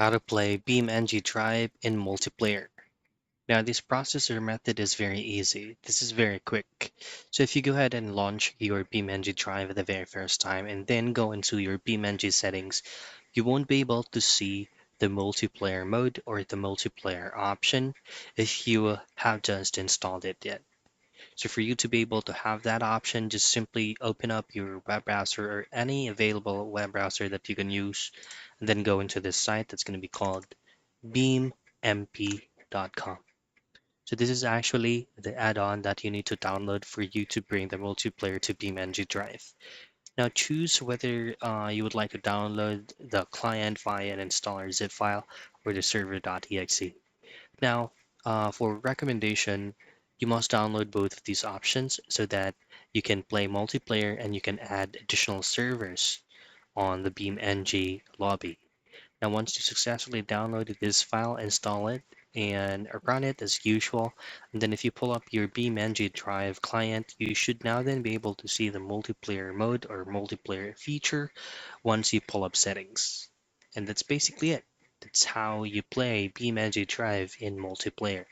How to play BeamNG Drive in multiplayer. Now, this process or method is very easy. This is very quick. So if you go ahead and launch your BeamNG Drive the very first time and then go into your BeamNG settings, you won't be able to see the multiplayer mode or the multiplayer option if you have just installed it yet. So for you to be able to have that option, just simply open up your web browser or any available web browser that you can use, and then go into this site that's going to be called beammp.com. So this is actually the add-on that you need to download for you to bring the multiplayer to BeamNG Drive. Now choose whether you would like to download the client via an installer zip file or the server.exe. Now, for recommendation, you must download both of these options so that you can play multiplayer and you can add additional servers on the BeamNG lobby. Now, once you successfully downloaded this file, install it and run it as usual. And then if you pull up your BeamNG Drive client, you should now then be able to see the multiplayer mode or multiplayer feature once you pull up settings. And that's basically it. That's how you play BeamNG Drive in multiplayer.